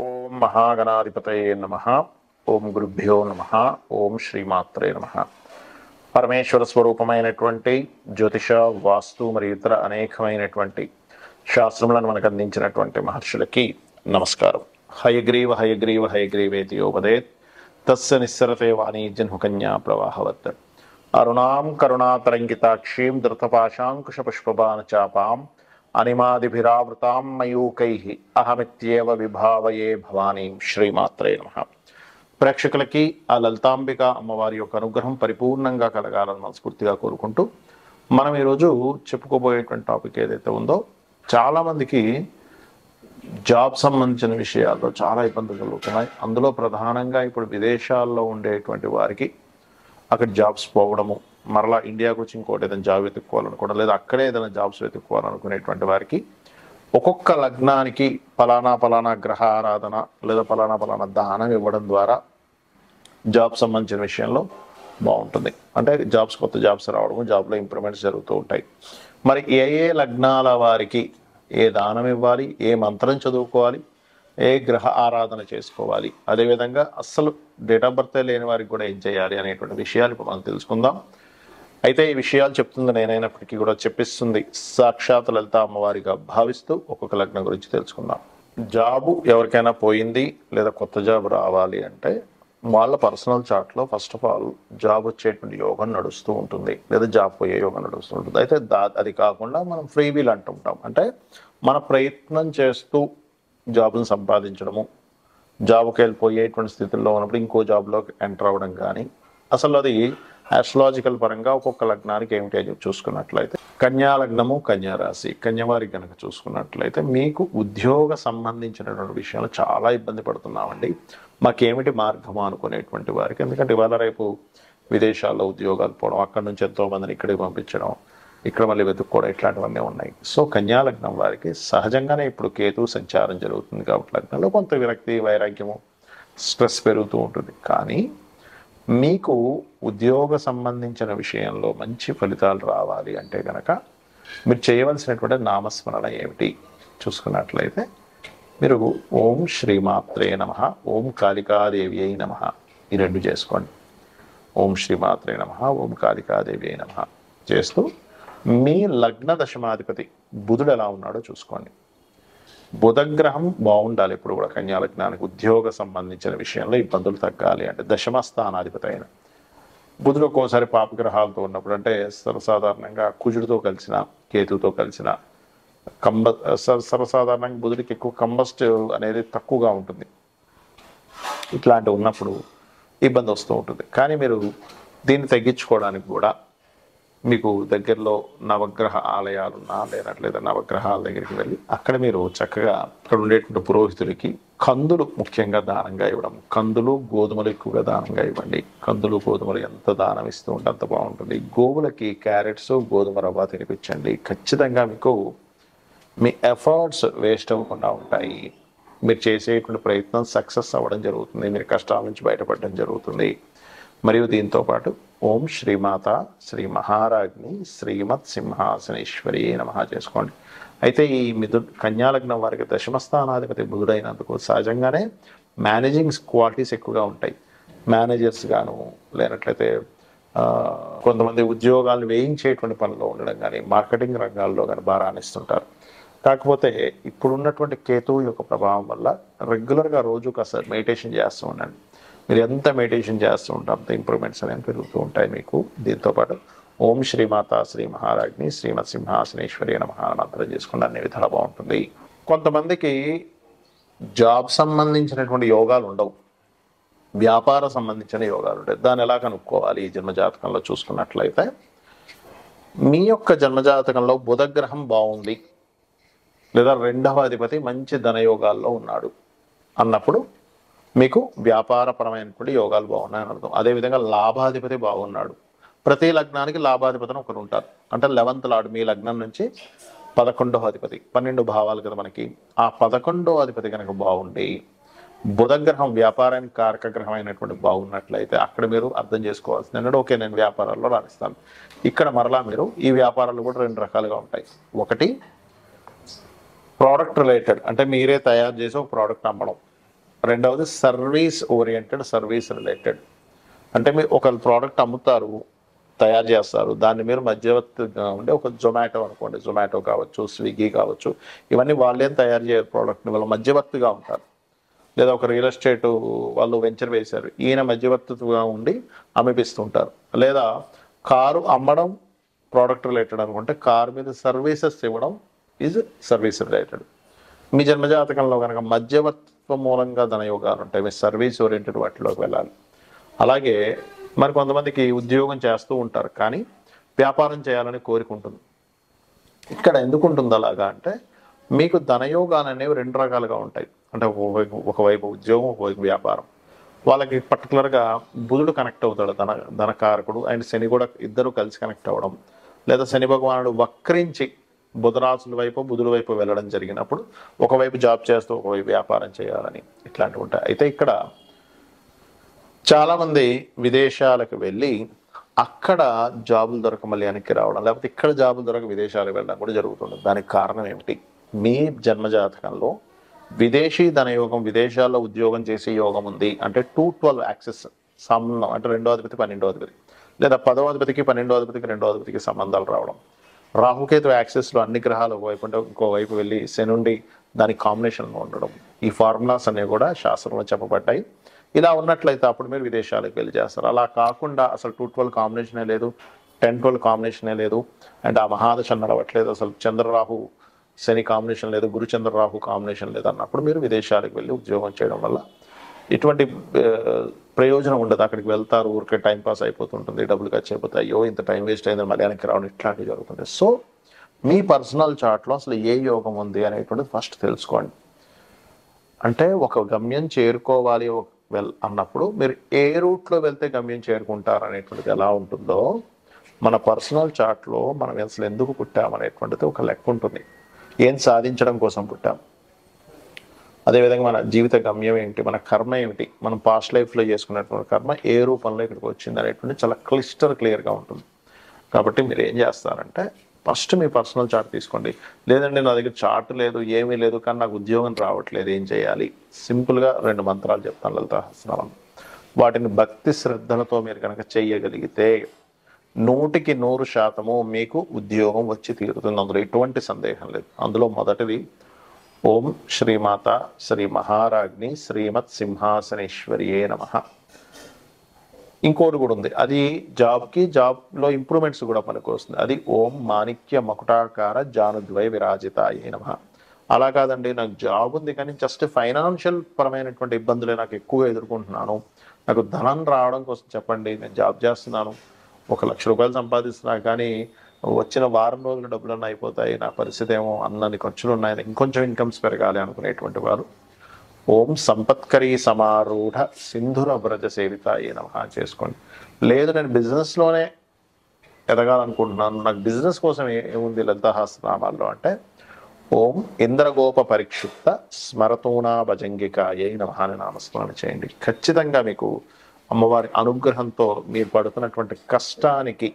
ఓం మహాగణాధిపతయే నమః. ఓం గురుభ్యో నమః. ఓం శ్రీమాత్రే నమః. పరమేశ్వర స్వరూపమైనటువంటి జ్యోతిష, వాస్తు మరియు ఇతర అనేకమైనటువంటి శాస్త్రములను మనకు అందించినటువంటి మహర్షులకి నమస్కారం. హయగ్రీవ హయగ్రీవ హయగ్రీవేతి యోపదేత్ తస్య నిస్సరతే వాణీజన్హుకన్యా ప్రవాహవత్. అరుణాం కరుణాతరంగితాక్షీం ధృతపాశాంకుశపుష్పబాణచాపాం అనిమాదిభిరావృతాం మయూకైః అహమిత్యేవ విభావయే భవానీం. శ్రీమాత్రే నమః. ప్రేక్షకులకి ఆ లలితాంబిక అమ్మవారి యొక్క అనుగ్రహం పరిపూర్ణంగా కలగాలని మనస్ఫూర్తిగా కోరుకుంటూ మనం ఈరోజు చెప్పుకోబోయేటువంటి టాపిక్ ఏదైతే ఉందో, చాలామందికి జాబ్ సంబంధించిన విషయాల్లో చాలా ఇబ్బందులు కలుగుతున్నాయి. అందులో ప్రధానంగా ఇప్పుడు విదేశాల్లో ఉండేటువంటి వారికి అక్కడ జాబ్స్ పోవడము, మరలా ఇండియాకు వచ్చి ఇంకోటి ఏదైనా జాబ్ వెతుక్కోవాలనుకోవడం, లేదా అక్కడే ఏదైనా జాబ్స్ వెతుక్కోవాలనుకునేటువంటి వారికి ఒక్కొక్క లగ్నానికి పలానా గ్రహ ఆరాధన లేదా పలానా దానం ఇవ్వడం ద్వారా జాబ్ సంబంధించిన విషయంలో బాగుంటుంది. అంటే కొత్త జాబ్స్ రావడము, జాబ్లో ఇంప్రూవ్మెంట్స్ జరుగుతూ ఉంటాయి. మరి ఏ లగ్నాల వారికి ఏ దానం ఇవ్వాలి, ఏ మంత్రం చదువుకోవాలి, ఏ గ్రహ ఆరాధన చేసుకోవాలి, అదేవిధంగా అస్సలు డేట్ ఆఫ్ బర్త్ లేని వారికి కూడా ఏం చేయాలి అనేటువంటి విషయాలు ఇప్పుడు మనం తెలుసుకుందాం. అయితే ఈ విషయాలు చెప్తుంది నేనైనప్పటికీ కూడా చెప్పిస్తుంది సాక్షాత్ లలిత అమ్మవారిగా భావిస్తూ ఒక్కొక్క లగ్నం గురించి తెలుసుకుందాం. జాబు ఎవరికైనా పోయింది లేదా కొత్త జాబ్ రావాలి అంటే వాళ్ళ పర్సనల్ చార్ట్లో ఫస్ట్ ఆఫ్ ఆల్ జాబ్ వచ్చేటువంటి యోగం నడుస్తూ ఉంటుంది, లేదా జాబ్ పోయే యోగం నడుస్తూ ఉంటుంది. అయితే అది కాకుండా మనం ఫ్రీ వీల్ అంటుంటాం. అంటే మన ప్రయత్నం చేస్తూ జాబ్ను సంపాదించడము, జాబ్కి వెళ్ళిపోయేటువంటి స్థితిలో ఉన్నప్పుడు ఇంకో జాబ్లో ఎంటర్ అవ్వడం కానీ, అసలు అది ఆస్ట్రాలజికల్ పరంగా ఒక్కొక్క లగ్నానికి ఏమిటి అని చూసుకున్నట్లయితే, కన్యా లగ్నము, కన్యా రాశి, కన్యవారికి కనుక చూసుకున్నట్లయితే మీకు ఉద్యోగ సంబంధించినటువంటి విషయంలో చాలా ఇబ్బంది పడుతున్నామండి, మాకేమిటి మార్గము అనుకునేటువంటి వారికి. ఎందుకంటే ఇవాళ రేపు విదేశాల్లో ఉద్యోగాలు పోవడం, అక్కడి నుంచి ఎంతో మందిని ఇక్కడికి పంపించడం, ఇక్కడ మళ్ళీ వెతుక్కోవడం, ఇట్లాంటివన్నీ ఉన్నాయి. సో కన్యా లగ్నం వారికి సహజంగానే ఇప్పుడు కేతు సంచారం జరుగుతుంది కాబట్టి లగ్నంలో కొంత విరక్తి, వైరాగ్యము, స్ట్రెస్ పెరుగుతూ ఉంటుంది. కానీ మీకు ఉద్యోగ సంబంధించిన విషయంలో మంచి ఫలితాలు రావాలి అంటే కనుక మీరు చేయవలసినటువంటి నామస్మరణ ఏమిటి చూసుకున్నట్లయితే, మీరు ఓం శ్రీమాత్రే నమః, ఓం కాళికాదేవి అయి నమః, ఈ రెండు చేసుకోండి. ఓం శ్రీమాత్రే నమః, ఓం కాళికాదేవి అయి నమః చేస్తూ మీ లగ్న దశమాధిపతి బుధుడు ఎలా ఉన్నాడో చూసుకోండి. బుధగ్రహం బాగుండాలి ఎప్పుడు కూడా కన్యా లగ్నానికి. ఉద్యోగ సంబంధించిన విషయంలో ఇబ్బందులు తగ్గాలి అంటే దశమ స్థానాధిపతి అయిన బుధుడు ఒక్కోసారి పాపగ్రహాలతో ఉన్నప్పుడు, అంటే సర్వసాధారణంగా కుజుడితో కలిసిన, కేతుతో కలిసిన, సర్వసాధారణంగా బుధుడికి ఎక్కువ కంబస్ట్ అనేది తక్కువగా ఉంటుంది. ఇట్లాంటివి ఉన్నప్పుడు ఇబ్బంది వస్తూ ఉంటుంది. కానీ మీరు దీన్ని తగ్గించుకోవడానికి కూడా మీకు దగ్గరలో నవగ్రహ ఆలయాలున్నా లేనట్లేదా నవగ్రహాల దగ్గరికి వెళ్ళి అక్కడ మీరు చక్కగా అక్కడ ఉండేటువంటి పురోహితుడికి కందులు ముఖ్యంగా దానంగా ఇవ్వడం. కందులు, గోధుమలు ఎక్కువగా దానంగా ఇవ్వండి. కందులు, గోధుమలు ఎంత దానం ఇస్తూ ఉంటే అంత బాగుంటుంది. గోవులకి క్యారెట్స్, గోధుమ రవ్వ తినిపించండి. ఖచ్చితంగా మీకు మీ ఎఫర్ట్స్ వేస్ట్ అవ్వకుండా ఉంటాయి. మీరు చేసేటువంటి ప్రయత్నం సక్సెస్ అవ్వడం జరుగుతుంది. మీరు కష్టాల నుంచి బయటపడడం జరుగుతుంది. మరియు దీంతోపాటు ఓం శ్రీమాత శ్రీ మహారాజ్ని శ్రీమత్ సింహాసనేశ్వరి నమః చేసుకోండి. అయితే ఈ కన్యాలగ్నం వారికి దశమస్థానాధిపతి బుధుడైనందుకు సహజంగానే మేనేజింగ్ క్వాలిటీస్ ఎక్కువగా ఉంటాయి. మేనేజర్స్ గాను, లేనట్లయితే కొంతమంది ఉద్యోగాలు వేయించేటువంటి పనిలో ఉండడం కానీ, మార్కెటింగ్ రంగాల్లో కానీ బాగా రాణిస్తుంటారు. కాకపోతే ఇప్పుడున్నటువంటి కేతువు యొక్క ప్రభావం వల్ల రెగ్యులర్గా రోజు కాస్త మెడిటేషన్ చేస్తూ ఉండండి. మీరు ఎంత మెడిటేషన్ చేస్తూ ఉంటే అంత ఇంప్రూవ్మెంట్స్ అనేవి పెరుగుతూ ఉంటాయి మీకు. దీంతోపాటు ఓం శ్రీమాత శ్రీ మహారాజ్ని శ్రీమత్ సింహాసనేశ్వరి నమః మంత్రం చేసుకుని అన్ని విధాలు బాగుంటుంది. కొంతమందికి జాబ్ సంబంధించినటువంటి యోగాలు ఉండవు, వ్యాపార సంబంధించిన యోగాలు ఉంటాయి. దాన్ని ఎలా కనుక్కోవాలి ఈ జన్మజాతకంలో చూసుకున్నట్లయితే, మీ యొక్క జన్మజాతకంలో బుధగ్రహం బాగుంది లేదా రెండవ అధిపతి మంచి ధనయోగాల్లో ఉన్నాడు అన్నప్పుడు మీకు వ్యాపారపరమైనటువంటి యోగాలు బాగున్నాయని అర్థం. అదేవిధంగా లాభాధిపతి బాగున్నాడు. ప్రతి లగ్నానికి లాభాధిపతిని ఒకరు ఉంటారు. అంటే 11th లార్డ్ మీ లగ్నం నుంచి 11వ అధిపతి, 12 భావాలు కదా మనకి. ఆ 11వ అధిపతి కనుక బాగుండి బుధగ్రహం వ్యాపారానికి కారక గ్రహం అయినటువంటి బాగున్నట్లయితే అక్కడ మీరు అర్థం చేసుకోవాల్సింది ఏంటంటే, ఓకే నేను వ్యాపారాల్లో రాణిస్తాను. ఇక్కడ మరలా మీరు ఈ వ్యాపారాలు కూడా 2 రకాలుగా ఉంటాయి. ఒకటి ప్రోడక్ట్ రిలేటెడ్, అంటే మీరే తయారు చేసి ఒక ప్రోడక్ట్ అమ్మడం, రెండవది సర్వీస్ ఓరియంటెడ్, సర్వీస్ రిలేటెడ్. అంటే మీరు ఒక ప్రోడక్ట్ అమ్ముతారు, తయారు చేస్తారు, దాన్ని మీరు మధ్యవర్తిగా ఉండే ఒక జొమాటో అనుకోండి, జొమాటో కావచ్చు, స్విగ్గీ కావచ్చు, ఇవన్నీ వాళ్ళేం తయారు చేయరు ప్రోడక్ట్ని, వాళ్ళు మధ్యవర్తిగా ఉంటారు. లేదా ఒక రియల్ ఎస్టేట్ వాళ్ళు వెంచర్ వేశారు, ఈయన మధ్యవర్తిగా ఉండి అమ్మిపిస్తుంటారు. లేదా కారు అమ్మడం ప్రోడక్ట్ రిలేటెడ్ అనుకుంటే కారు మీద సర్వీసెస్ ఇవ్వడం ఈజ్ సర్వీస్ రిలేటెడ్. మీ జన్మజాతకంలో కనుక మధ్యవర్తిత్వం మూలంగా ధనయోగాలు ఉంటాయి, మీ సర్వీస్ ఓరియంటెడ్ వాటిలోకి వెళ్ళాలి. అలాగే మరి కొంతమందికి ఉద్యోగం చేస్తూ ఉంటారు కానీ వ్యాపారం చేయాలని కోరిక ఉంటుంది. ఇక్కడ ఎందుకు ఉంటుంది అలాగా అంటే మీకు ధనయోగాలు అనేవి రెండు రకాలుగా ఉంటాయి. అంటే ఒకవైపు ఉద్యోగం, ఒకవైపు వ్యాపారం. వాళ్ళకి పర్టికులర్గా బుధుడు కనెక్ట్ అవుతాడు, ధనకారకుడు, అండ్ శని కూడా ఇద్దరు కలిసి కనెక్ట్ అవ్వడం, లేదా శని భగవానుడు వక్రించి బుధరాశుల వైపు బుధుడి వైపు వెళ్ళడం జరిగినప్పుడు ఒకవైపు జాబ్ చేస్తూ ఒకవైపు వ్యాపారం చేయాలని ఇట్లాంటివి ఉంటాయి. అయితే ఇక్కడ చాలామంది విదేశాలకు వెళ్ళి అక్కడ జాబులు దొరక మళ్ళీ వెనక్కి రావడం, లేకపోతే ఇక్కడ జాబులు దొరక విదేశాలకు వెళ్ళడం కూడా జరుగుతుంది. దానికి కారణం ఏమిటి? మీ జన్మజాతకంలో విదేశీ ధనయోగం, విదేశాల్లో ఉద్యోగం చేసే యోగం ఉంది అంటే 2-12 యాక్సెస్ సంబంధం, అంటే 2వ అధిపతి 12వ అధిపతి, లేదా 10వ అధిపతికి 12వ అధిపతికి 2వ అధిపతికి సంబంధాలు రావడం, రాహుకేతు యాక్సెస్లో అన్ని గ్రహాలు ఒకవైపు అంటే ఇంకోవైపు వెళ్ళి శనుండి దానికి కాంబినేషన్లో ఉండడం, ఈ ఫార్ములాస్ అనేవి కూడా శాస్త్రంలో చెప్పబడ్డాయి. ఇలా ఉన్నట్లయితే అప్పుడు మీరు విదేశాలకు వెళ్ళి చేస్తారు. అలా కాకుండా అసలు 2-12 కాంబినేషనే లేదు, 10-12 కాంబినేషనే లేదు, అండ్ ఆ మహాదశ నడవట్లేదు, అసలు చంద్రరాహు శని కాంబినేషన్ లేదు, గురుచంద్ర రాహు కాంబినేషన్ లేదు అన్నప్పుడు మీరు విదేశాలకు వెళ్ళి ఉద్యోగం చేయడం వల్ల ఇటువంటి ప్రయోజనం ఉండదు. అక్కడికి వెళ్తారు, ఊరికే టైంపాస్ అయిపోతుంటుంది, డబ్బులు ఖర్చు అయిపోతాయి, అయ్యో ఇంత టైం వేస్ట్ అయిందని మళ్ళీ వెనక్కి రావడం, ఇట్లాంటివి జరుగుతుంది. సో మీ పర్సనల్ చార్ట్లో అసలు ఏ యోగం ఉంది అనేటువంటిది ఫస్ట్ తెలుసుకోండి. అంటే ఒక గమ్యం చేరుకోవాలి అన్నప్పుడు మీరు ఏ రూట్లో వెళ్తే గమ్యం చేరుకుంటారు అనేటువంటిది ఎలా ఉంటుందో మన పర్సనల్ చార్ట్లో మనం అసలు ఎందుకు పుట్టామనేటువంటిది ఒక లెక్క ఉంటుంది. ఏం సాధించడం కోసం పుట్టాం, అదేవిధంగా మన జీవిత గమ్యం ఏంటి, మన కర్మ ఏమిటి, మనం పాస్ట్ లైఫ్లో చేసుకున్నటువంటి కర్మ ఏ రూపంలో ఇక్కడికి వచ్చింది అనేటువంటి చాలా క్లియర్గా ఉంటుంది. కాబట్టి మీరు ఏం చేస్తారంటే ఫస్ట్ మీ పర్సనల్ చార్ట్ తీసుకోండి. లేదండి నా దగ్గర చార్ట్ లేదు, ఏమీ లేదు, కానీ నాకు ఉద్యోగం రావట్లేదు, ఏం చేయాలి? సింపుల్గా 2 మంత్రాలు చెప్తాను, లలితా సహస్రనామం. వాటిని భక్తి శ్రద్ధలతో మీరు కనుక చేయగలిగితే 100% మీకు ఉద్యోగం వచ్చి తీరుతుంది, అందులో ఎటువంటి సందేహం లేదు. అందులో మొదటిది ఓం శ్రీమాత శ్రీ మహారాజ్ని శ్రీమత్ సింహాసనేశ్వరియే నమః. ఇంకోటి కూడా ఉంది, అది జాబ్లో ఇంప్రూవ్మెంట్స్ కూడా మనకు వస్తుంది. అది ఓం మాణిక్య మకుటాకార జానుద్వయ విరాజితాయే నమః. అలా కాదండి నాకు జాబ్ ఉంది కానీ జస్ట్ ఫైనాన్షియల్ పరమైనటువంటి ఇబ్బందులే నాకు ఎక్కువగా ఎదుర్కొంటున్నాను, నాకు ధనం రావడం కోసం చెప్పండి, నేను జాబ్ చేస్తున్నాను, 1 లక్ష రూపాయలు సంపాదిస్తున్నా కానీ వచ్చిన వారం రోజుల డబ్బులన్నీ అయిపోతాయి, నా పరిస్థితి ఏమో అన్నన్ని ఖర్చులు ఉన్నాయి, ఇంకొంచెం ఇన్కమ్స్ పెరగాలి అనుకునేటువంటి వారు ఓం సంపత్కరీ సమారూఢ సింధుర వ్రజ సేవితాయే నమః చేసుకోండి. లేదు నేను బిజినెస్లోనే ఎదగాలనుకుంటున్నాను, నాకు బిజినెస్ కోసం ఏముంది లలితా సహస్రనామాల్లో అంటే ఓం ఇంద్రగోప పరిక్షిప్త స్మరతూనా భజంగికాయే నమః అని నామస్మరణ చేయండి. ఖచ్చితంగా మీకు అమ్మవారి అనుగ్రహంతో మీరు పడుతున్నటువంటి కష్టానికి,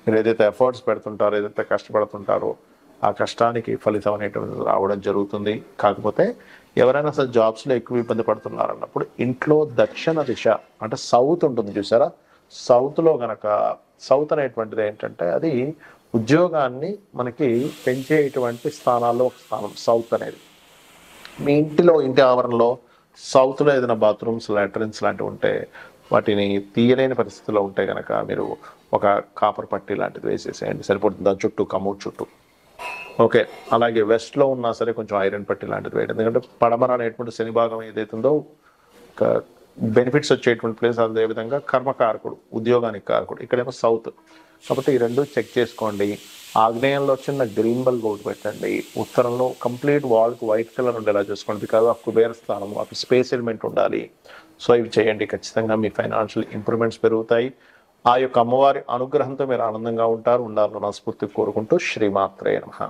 మీరు ఏదైతే ఎఫర్ట్స్ పెడుతుంటారో, ఏదైతే కష్టపడుతుంటారో ఆ కష్టానికి ఫలితం అనేటువంటిది రావడం జరుగుతుంది. కాకపోతే ఎవరైనా అసలు జాబ్స్లో ఎక్కువ ఇబ్బంది పడుతున్నారన్నప్పుడు ఇంట్లో దక్షిణ దిశ అంటే సౌత్ ఉంటుంది చూసారా, సౌత్లో కనుక, సౌత్ అనేటువంటిది ఏంటంటే అది ఉద్యోగాన్ని మనకి పెంచేటువంటి స్థానాల్లో ఒక స్థానం సౌత్ అనేది. మీ ఇంటి ఆవరణలో సౌత్లో ఏదైనా బాత్రూమ్స్, లాట్రిన్స్ లాంటివి ఉంటే వాటిని తీయలేని పరిస్థితిలో ఉంటే కనుక మీరు ఒక కాపర్ పట్టీ లాంటిది వేసేసేయండి, సరిపోతుంది. దాని చుట్టూ కమోడ్ చుట్టూ ఓకే. అలాగే వెస్ట్లో ఉన్నా సరే కొంచెం ఐరన్ పట్టీ లాంటిది వేయండి, ఎందుకంటే పడమర అనేటువంటి శని భాగం ఏదైతుందో బెనిఫిట్స్ వచ్చేటువంటి ప్లేస్, అదేవిధంగా కర్మకారకుడు, ఉద్యోగానికి కారకుడు, ఇక్కడేమో సౌత్. కాబట్టి ఈ 2 చెక్ చేసుకోండి. ఆగ్నేయంలో చిన్న గ్రీన్ బల్బ్ ఒకటి పెట్టండి, ఉత్తరంలో కంప్లీట్ వాల్కి వైట్ కలర్ ఉండేలా చూసుకోండి, బికాజ్ ఆఫ్ కుబేర స్థానం, అప్పుడు స్పేస్ ఎలిమెంట్ ఉండాలి. సో ఇవి చేయండి, ఖచ్చితంగా మీ ఫైనాన్షియల్ ఇంప్రూవ్మెంట్స్ పెరుగుతాయి. ఆ యొక్క అమ్మవారి అనుగ్రహంతో మీరు ఆనందంగా ఉండాలని మనస్ఫూర్తిగా కోరుకుంటూ శ్రీమాత్రే నమః.